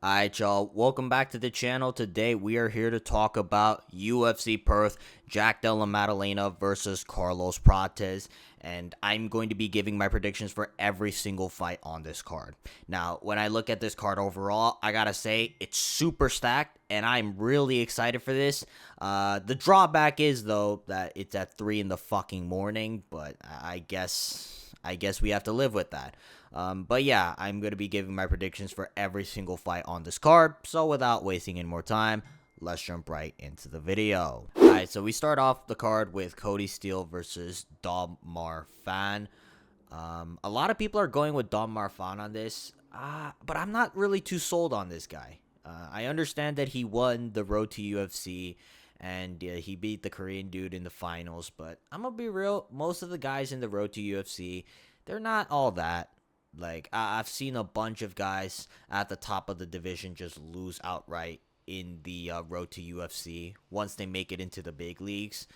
Alright, y'all, welcome back to the channel. Today we are here to talk about UFC Perth, Jack Della Maddaelna versus Carlos Prates, and I'm going to be giving my predictions for every single fight on this card. Now, when I look at this card overall, I gotta say, it's super stacked, and I'm really excited for this. The drawback is, though, that it's at 3 in the fucking morning, but I guess we have to live with that. But yeah, I'm going to be giving my predictions for every single fight on this card. So without wasting any more time, let's jump right into the video. Alright, so we start off the card with Kody Steele versus Dom Marwan. A lot of people are going with Dom Marwan on this, but I'm not really too sold on this guy. I understand that he won the road to UFC, and he beat the Korean dude in the finals, but I'm gonna be real, most of the guys in the road to UFC, they're not all that. Like, I've seen a bunch of guys at the top of the division just lose outright in the road to UFC once they make it into the big leagues,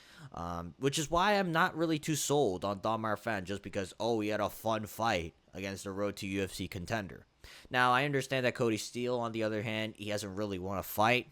which is why I'm not really too sold on Dom Marwan, just because, he had a fun fight against a road to UFC contender. Now, I understand that Kody Steele, on the other hand, he hasn't really won a fight,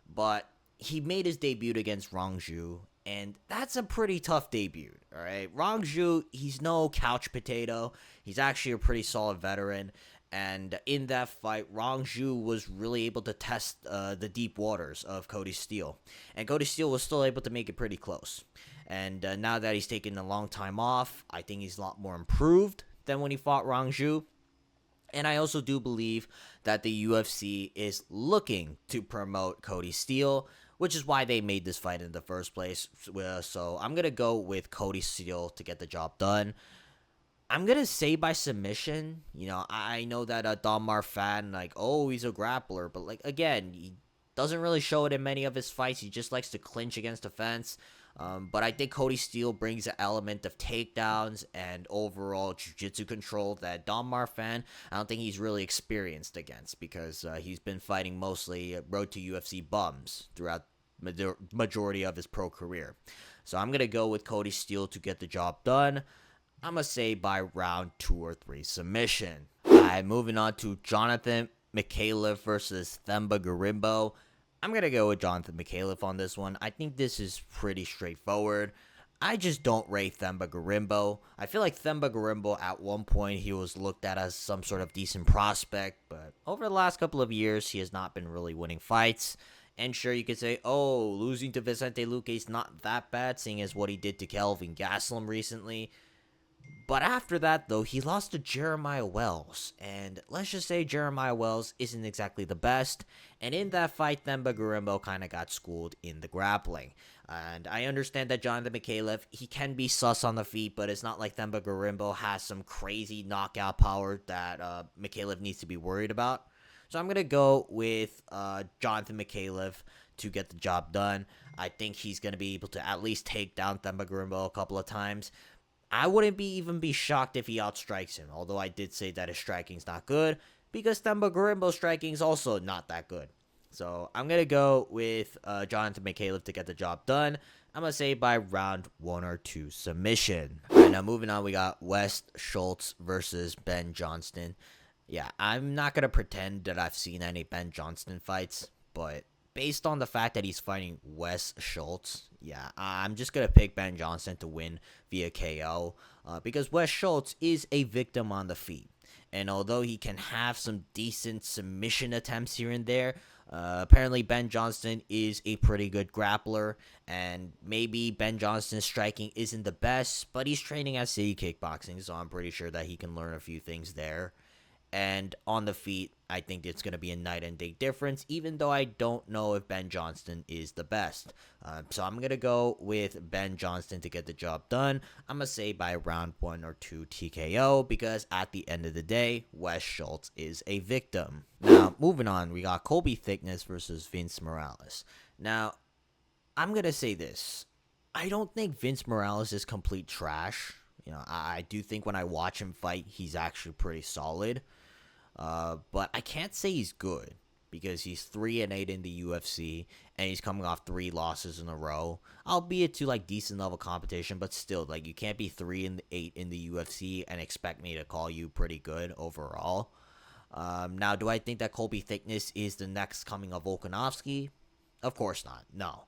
but he made his debut against Rongju, and that's a pretty tough debut, all right? Rongju, he's no couch potato. He's actually a pretty solid veteran, and in that fight, Rongju was really able to test the deep waters of Kody Steele, and Kody Steele was still able to make it pretty close. And now that he's taken a long time off, I think he's a lot more improved than when he fought Rongju. And I also do believe that the UFC is looking to promote Kody Steele, which is why they made this fight in the first place. So I'm going to go with Kody Steele to get the job done. I'm going to say by submission. I know that Dom Marwan, he's a grappler. But, again, he doesn't really show it in many of his fights. He just likes to clinch against the fence. But I think Kody Steele brings an element of takedowns and overall jiu-jitsu control that Dom Marwan, I don't think he's really experienced against, because he's been fighting mostly road to UFC bums throughout majority of his pro career. So I'm going to go with Kody Steele to get the job done. I'm going to say by round 2 or 3 submission. Alright, moving on to Jonathan Micallef versus Themba Gorimbo. I'm going to go with Jonathan Micallef on this one. I think this is pretty straightforward. I just don't rate Themba Gorimbo. I feel like Themba Gorimbo, at one point, he was looked at as some sort of decent prospect, but over the last couple of years, he has not been really winning fights. And sure, you could say, losing to Vicente Luque is not that bad, seeing as what he did to Kelvin Gastelum recently. But after that, though, he lost to Jeremiah Wells, and let's just say Jeremiah Wells isn't exactly the best, and in that fight, Themba Gorimbo kind of got schooled in the grappling. And I understand that Jonathan Micallef, he can be sus on the feet, but it's not like Themba Gorimbo has some crazy knockout power that Micallef needs to be worried about. So I'm going to go with Jonathan Micallef to get the job done. I think he's going to be able to at least take down Themba Gorimbo a couple of times. I wouldn't even be shocked if he outstrikes him, although I did say that his striking's not good, because Themba Gorimbo's striking is also not that good. So I'm going to go with Jonathan Micallef to get the job done. I'm going to say by round 1 or 2 submission. All right, now moving on, we got Wes Schultz versus Ben Johnston. Yeah, I'm not going to pretend that I've seen any Ben Johnston fights, but based on the fact that he's fighting Wes Schultz, yeah, I'm just going to pick Ben Johnston to win via KO, because Wes Schultz is a victim on the feet. And although he can have some decent submission attempts here and there, apparently Ben Johnston is a pretty good grappler, and maybe Ben Johnston's striking isn't the best, but he's training at City Kickboxing, so I'm pretty sure that he can learn a few things there. And on the feet, I think it's going to be a night and day difference, even though I don't know if Ben Johnston is the best. So I'm going to go with Ben Johnston to get the job done. I'm going to say by round 1 or 2 TKO, because at the end of the day, Wes Schultz is a victim. Now, moving on, we got Colby Thicknesse versus Vince Morales. Now, I'm going to say this. I don't think Vince Morales is complete trash. I do think when I watch him fight, he's actually pretty solid. But I can't say he's good, because he's 3-8 in the UFC, and he's coming off 3 losses in a row, albeit to decent level competition, but still, you can't be 3-8 in the UFC and expect me to call you pretty good overall. Now, do I think that Colby Thicknesse is the next coming of Volkanovski? Of course not, no.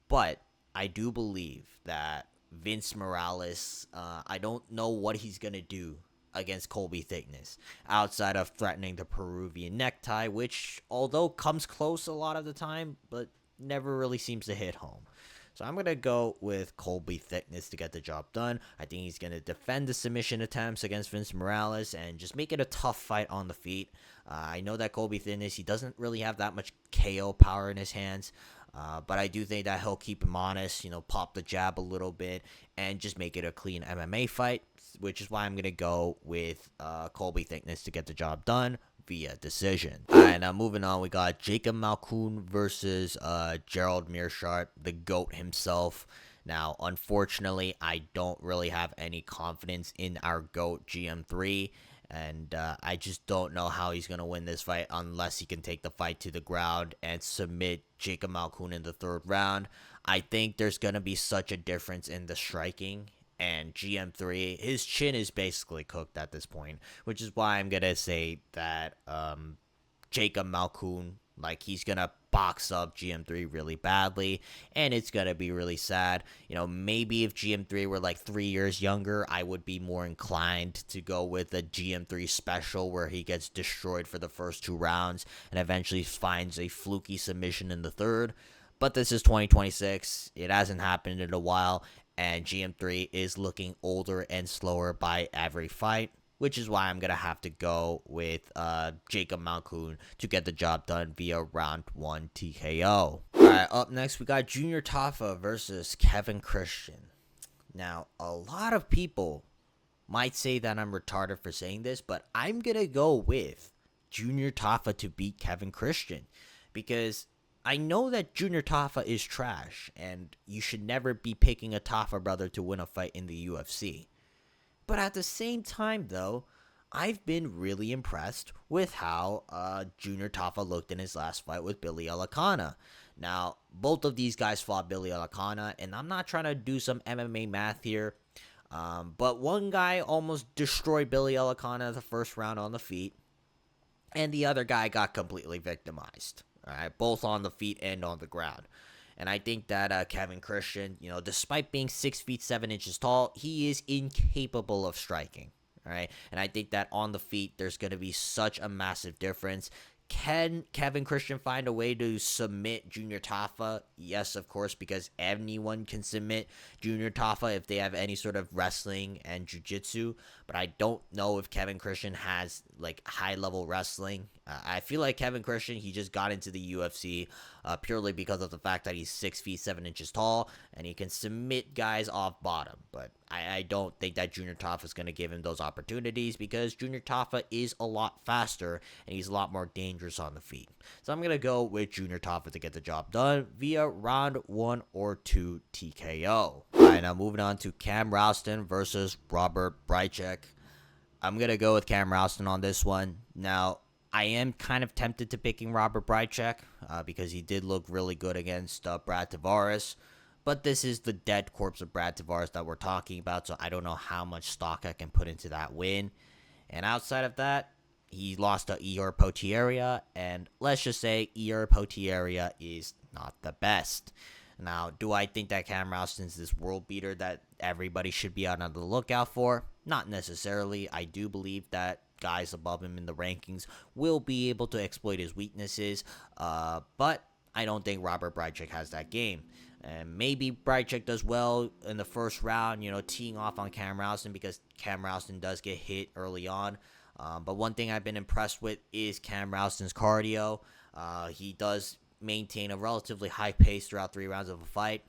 But I do believe that Vince Morales, I don't know what he's going to do against Colby Thicknesse outside of threatening the Peruvian necktie, which although comes close a lot of the time, but never really seems to hit home. So I'm going to go with Colby Thicknesse to get the job done. I think he's going to defend the submission attempts against Vince Morales and just make it a tough fight on the feet. I know that Colby Thicknesse, he doesn't really have that much KO power in his hands. But I do think that he'll keep him honest, pop the jab a little bit and just make it a clean MMA fight, which is why I'm going to go with Colby Thicknesse to get the job done via decision. All right, now moving on, we got Jacob Malkoun versus Gerald Meerschaert, the GOAT himself. Now, unfortunately, I don't really have any confidence in our GOAT GM3. And I just don't know how he's going to win this fight unless he can take the fight to the ground and submit Jacob Malkoun in the third round. I think there's going to be such a difference in the striking. And GM3, his chin is basically cooked at this point, which is why I'm going to say that Jacob Malkoun, he's going to box up GM3 really badly, and it's going to be really sad. Maybe if GM3 were 3 years younger, I would be more inclined to go with a GM3 special where he gets destroyed for the first 2 rounds and eventually finds a fluky submission in the third. But this is 2026. It hasn't happened in a while, and GM3 is looking older and slower by every fight, which is why I'm going to have to go with Jacob Malkoun to get the job done via round 1 TKO. All right, up next, we got Junior Tafa versus Kevin Christian. Now, a lot of people might say that I'm retarded for saying this, but I'm going to go with Junior Tafa to beat Kevin Christian because I know that Junior Tafa is trash, and you should never be picking a Tafa brother to win a fight in the UFC. But at the same time, though, I've been really impressed with how Junior Tafa looked in his last fight with Billy Alakana. Now, both of these guys fought Billy Alakana, and I'm not trying to do some MMA math here, but one guy almost destroyed Billy Alakana the first round on the feet, and the other guy got completely victimized. All right, both on the feet and on the ground. And I think that Kevin Christian, despite being 6 feet 7 inches tall, he is incapable of striking. All right. And I think that on the feet, there's going to be such a massive difference. Can Kevin Christian find a way to submit Junior Tafa? Yes, of course, because anyone can submit Junior Tafa if they have any sort of wrestling and jiu-jitsu. But I don't know if Kevin Christian has high-level wrestling. I feel like Kevin Christian, he just got into the UFC purely because of the fact that he's 6 feet 7 inches tall and he can submit guys off bottom. But I don't think that Junior Tafa is going to give him those opportunities because Junior Tafa is a lot faster and he's a lot more dangerous on the feet. So I'm going to go with Junior Tafa to get the job done via round 1 or 2 TKO. All right, now moving on to Cam Rowston versus Robert Bryczek. I'm going to go with Cam Rowston on this one. Now, I am kind of tempted to picking Robert Bryczek because he did look really good against Brad Tavares. But this is the dead corpse of Brad Tavares that we're talking about, so I don't know how much stock I can put into that win. And outside of that, he lost to Ior Potieria, and let's just say Ior Potieria is not the best. Now, do I think that Cam Rowston's this world beater that everybody should be out on the lookout for? Not necessarily. I do believe that guys above him in the rankings will be able to exploit his weaknesses, but I don't think Robert Bryczek has that game. And maybe Bryczek does well in the first round, teeing off on Cam Rowston because Cam Rowston does get hit early on. But one thing I've been impressed with is Cam Rowston's cardio. He does maintain a relatively high pace throughout 3 rounds of a fight.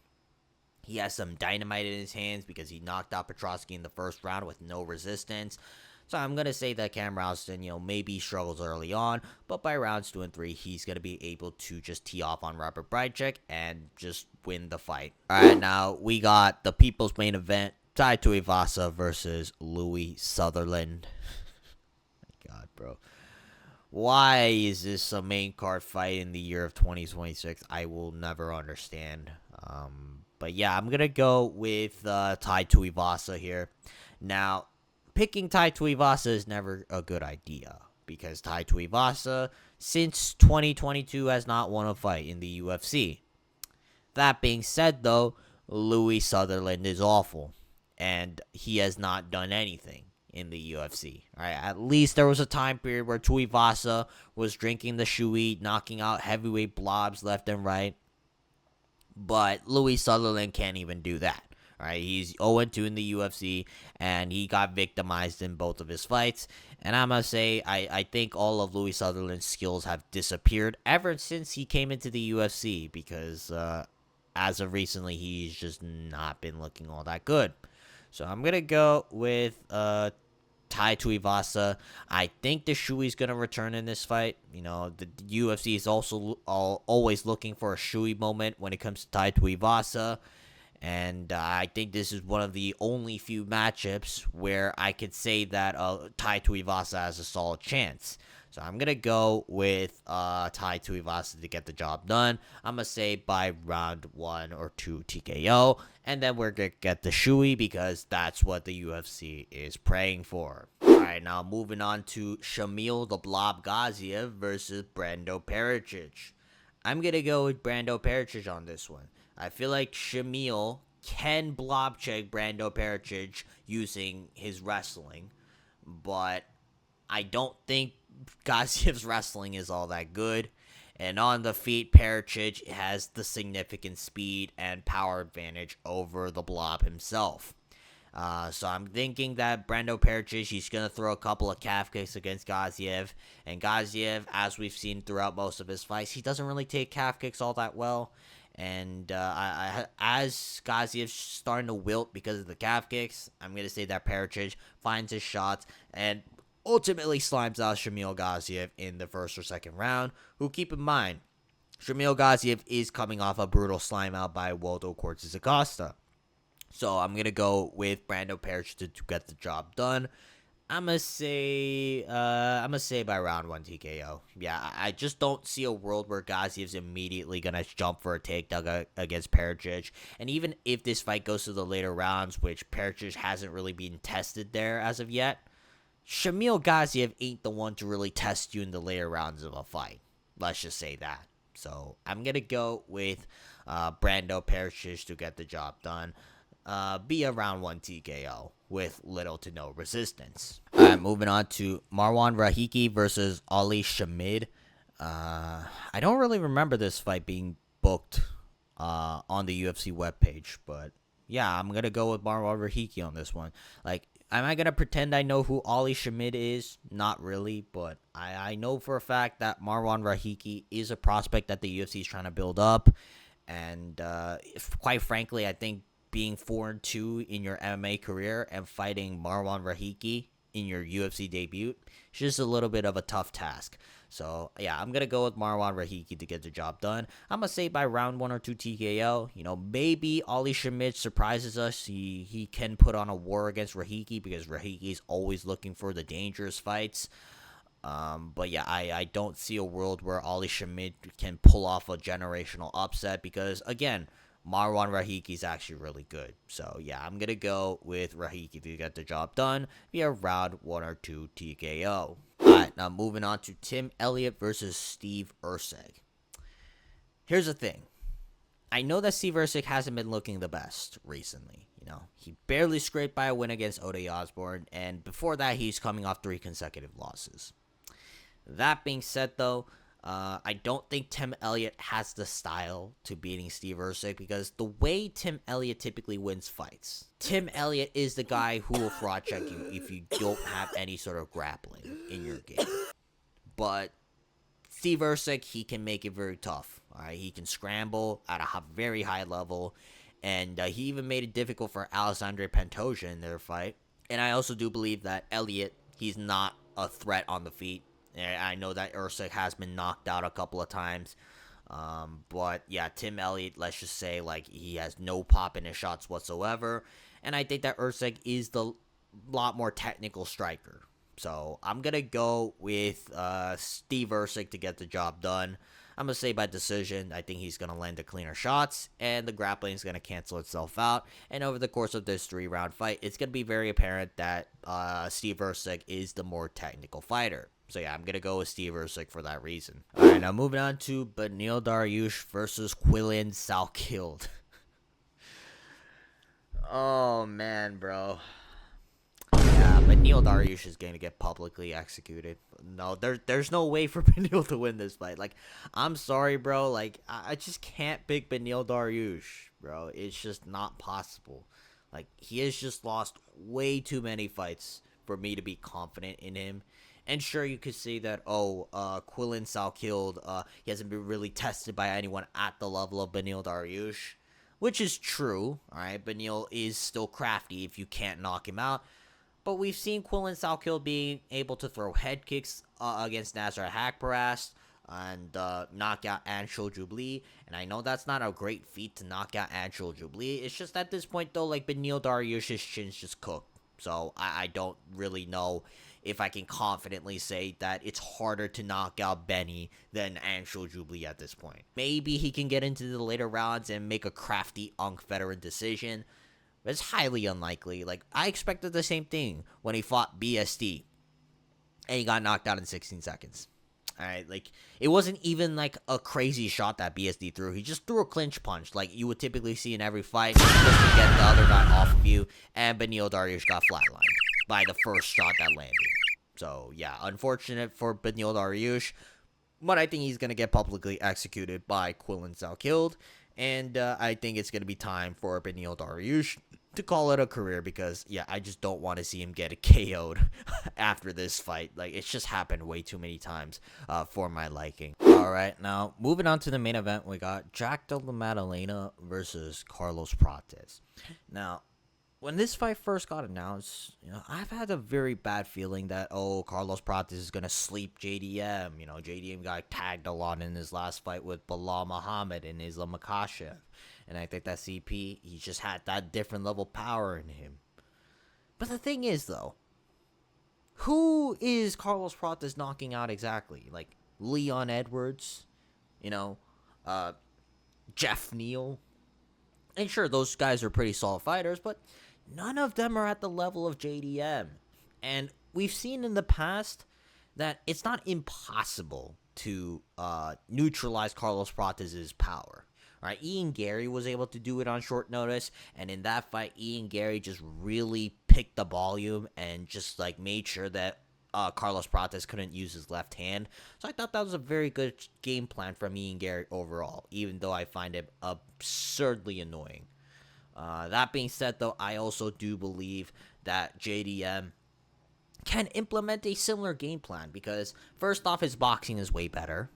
He has some dynamite in his hands because he knocked out Petroski in the first round with no resistance. So I'm going to say that Cam Rowston, maybe struggles early on, but by rounds 2 and 3, he's going to be able to just tee off on Robert Bryczek and just win the fight. All right, now we got the people's main event, Tai Tuivasa versus Louie Sutherland. My God, bro. Why is this a main card fight in the year of 2026? I will never understand. But yeah, I'm going to go with Tai Tuivasa here. Now, picking Tai Tuivasa is never a good idea because Tai Tuivasa, since 2022, has not won a fight in the UFC. That being said, though, Louie Sutherland is awful, and he has not done anything in the UFC. Right? At least there was a time period where Tuivasa was drinking the Shui, knocking out heavyweight blobs left and right, but Louie Sutherland can't even do that. Right? He's 0-2 in the UFC, and he got victimized in both of his fights. And I must say, I think all of Louie Sutherland's skills have disappeared ever since he came into the UFC, because as of recently, he's just not been looking all that good. So I'm going to go with Tai Tuivasa. I think the Shui's going to return in this fight. You know, the UFC is also always looking for a Shui moment when it comes to Tai Tuivasa. And I think this is one of the only few matchups where I could say that Tai Tuivasa has a solid chance. So I'm going to go with Tai Tuivasa to get the job done. I'm going to say by round 1 or 2 TKO. And then we're going to get the Shui, because that's what the UFC is praying for. Alright, now moving on to Shamil the Blob Gaziev versus Brando Pericic. I'm going to go with Brando Pericic on this one. I feel like Shamil can blob check Brando Pericic using his wrestling, but I don't think Gaziev's wrestling is all that good. And on the feet, Pericic has the significant speed and power advantage over the blob himself. So I'm thinking that Brando Pericic, he's going to throw a couple of calf kicks against Gaziev. And Gaziev, as we've seen throughout most of his fights, he doesn't really take calf kicks all that well. And as Gaziev's starting to wilt because of the calf kicks, I'm going to say that Pericic finds his shots and ultimately slimes out Shamil Gaziev in the first or second round, who, keep in mind, Shamil Gaziev is coming off a brutal slime out by Waldo Cortes Acosta. So I'm going to go with Brando Pericic to get the job done. I'm gonna say by round 1 TKO. Yeah, I just don't see a world where Gaziev's immediately gonna jump for a takedown against Pericic. And even if this fight goes to the later rounds, which Pericic hasn't really been tested there as of yet, Shamil Gaziev ain't the one to really test you in the later rounds of a fight. Let's just say that. So I'm gonna go with Brando Pericic to get the job done. Be a round 1 TKO with little to no resistance. Alright, moving on to Marwan Rahiki versus Ollie Schmid. I don't really remember this fight being booked on the UFC webpage, but yeah, I'm gonna go with Marwan Rahiki on this one. Like, am I gonna pretend I know who Ollie Schmid is? Not really, but I know for a fact that Marwan Rahiki is a prospect that the UFC is trying to build up, and quite frankly, I think being 4-2 in your MMA career and fighting Marwan Rahiki in your UFC debut is just a little bit of a tough task. So, yeah, I'm going to go with Marwan Rahiki to get the job done. I'm going to say by round 1 or 2 TKO. You know, maybe Ollie Schmid surprises us. He can put on a war against Rahiki, because Rahiki is always looking for the dangerous fights. But yeah, I don't see a world where Ollie Schmid can pull off a generational upset, because, again, Marwan Rahiki is actually really good. So, yeah, I'm going to go with Rahiki to get the job done via round 1 or 2 TKO. Alright, now moving on to Tim Elliott versus Steve Erceg. Here's the thing. I know that Steve Erceg hasn't been looking the best recently. You know, he barely scraped by a win against Ode Osborne, and before that, he's coming off 3 consecutive losses. That being said, though, I don't think Tim Elliott has the style to beating Steve Erceg, because the way Tim Elliott typically wins fights, Tim Elliott is the guy who will fraud check you if you don't have any sort of grappling in your game. But Steve Erceg, he can make it very tough. All right, he can scramble at a very high level, and he even made it difficult for Alexandre Pantoja in their fight. And I also do believe that Elliott, he's not a threat on the feet. I know that Erceg has been knocked out a couple of times. But yeah, Tim Elliott, let's just say, like, he has no pop in his shots whatsoever. And I think that Erceg is the lot more technical striker. So I'm going to go with Steve Erceg to get the job done. I'm going to say by decision. I think he's going to land the cleaner shots, and the grappling is going to cancel itself out. And over the course of this 3-round fight, it's going to be very apparent that Steve Erceg is the more technical fighter. So yeah, I'm gonna go with Steve Erceg for that reason. Alright, now moving on to Beneil Dariush versus Quillan Salkilld. Oh man, bro. Yeah, Beneil Dariush is going to get publicly executed. No, there's no way for Beneil to win this fight. Like, I'm sorry, bro. Like, I just can't pick Beneil Dariush, bro. It's just not possible. Like, he has just lost way too many fights for me to be confident in him. And sure, you could say that, Quillan Salkilld, he hasn't been really tested by anyone at the level of Beneil Dariush, which is true. All right, Beneil is still crafty if you can't knock him out. But we've seen Quillan Salkilld being able to throw head kicks against Nasrat Haqparast and knock out Anshul Jubli. And I know that's not a great feat to knock out Anshul Jubli. It's just at this point, though, like, Beneil Dariush's chin's just cooked. So I don't really know if I can confidently say that it's harder to knock out Benny than Anshul Jubli at this point. Maybe he can get into the later rounds and make a crafty Unk veteran decision. But it's highly unlikely. Like, I expected the same thing when he fought BSD. And he got knocked out in 16 seconds. Alright, like, it wasn't even, like, a crazy shot that BSD threw. He just threw a clinch punch, like you would typically see in every fight, just to get the other guy off of you. And Beneil Dariush got flatlined by the first shot that landed. So, yeah, unfortunate for Beneil Dariush. But I think he's going to get publicly executed by Quillan Salkilld. And I think it's going to be time for Beneil Dariush to call it a career because, yeah, I just don't want to see him get KO'd after this fight. Like, it's just happened way too many times for my liking. All right, now, moving on to the main event, we got Jack Della Maddaelna versus Carlos Prates. Now, when this fight first got announced, I've had a very bad feeling that, Carlos Prates is going to sleep JDM. JDM got tagged a lot in his last fight with Belal Muhammad and Islam Makhachev. And I think that CP, he just had that different level power in him. But the thing is, though, who is Carlos Prates knocking out exactly? Like, Leon Edwards? Jeff Neal? And sure, those guys are pretty solid fighters, but none of them are at the level of JDM. And we've seen in the past that it's not impossible to neutralize Carlos Prates' power. Right? Ian Gary was able to do it on short notice, and in that fight, Ian Gary just really picked the volume and just like made sure that Carlos Prates couldn't use his left hand. So I thought that was a very good game plan from Ian Gary overall, even though I find it absurdly annoying. That being said, though, I also do believe that JDM can implement a similar game plan because, first off, his boxing is way better.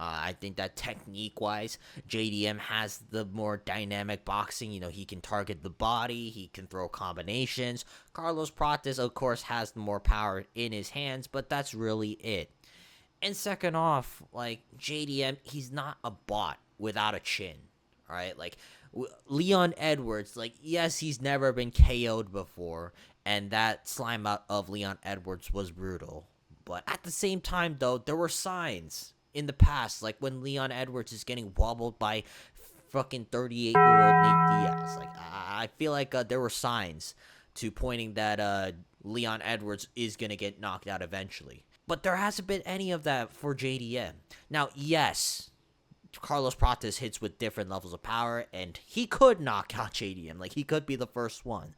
I think that technique-wise, JDM has the more dynamic boxing. He can target the body. He can throw combinations. Carlos Prates, of course, has more power in his hands, but that's really it. And second off, like, JDM, he's not a bot without a chin, all right? Like, Leon Edwards, like, yes, he's never been KO'd before, and that slime out of Leon Edwards was brutal. But at the same time, though, there were signs in the past, like when Leon Edwards is getting wobbled by fucking 38-year-old Nate Diaz. Like, I feel like there were signs to pointing that Leon Edwards is going to get knocked out eventually. But there hasn't been any of that for JDM. Now, yes, Carlos Prates hits with different levels of power, and he could knock out JDM. Like, he could be the first one.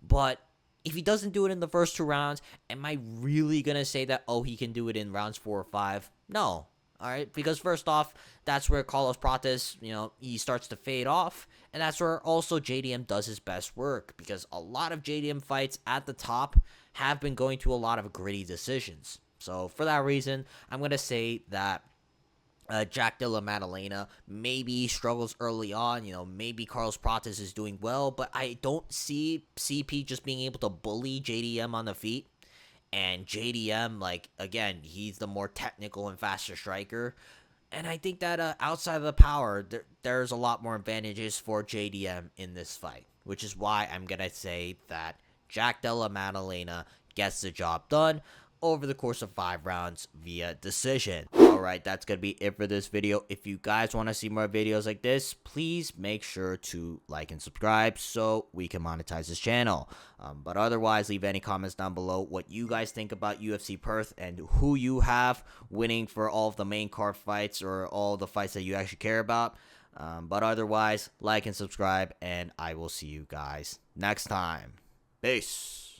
But if he doesn't do it in the first 2 rounds, am I really going to say that, he can do it in rounds 4 or 5? No. All right, because first off, that's where Carlos Prates, he starts to fade off, and that's where also JDM does his best work, because a lot of JDM fights at the top have been going to a lot of gritty decisions. So for that reason, I'm going to say that Jack Della Maddaelna maybe struggles early on. Maybe Carlos Prates is doing well, but I don't see CP just being able to bully JDM on the feet. And JDM, like, again, he's the more technical and faster striker. And I think that outside of the power, there's a lot more advantages for JDM in this fight. Which is why I'm going to say that Jack Della Maddaelna gets the job done over the course of 5 rounds via decision. All alright, that's gonna be it for this video. If you guys want to see more videos like this, please make sure to like and subscribe so we can monetize this channel. But otherwise, leave any comments down below what you guys think about UFC Perth and who you have winning for all of the main card fights or all the fights that you actually care about. But otherwise, like and subscribe, and I will see you guys next time. Peace.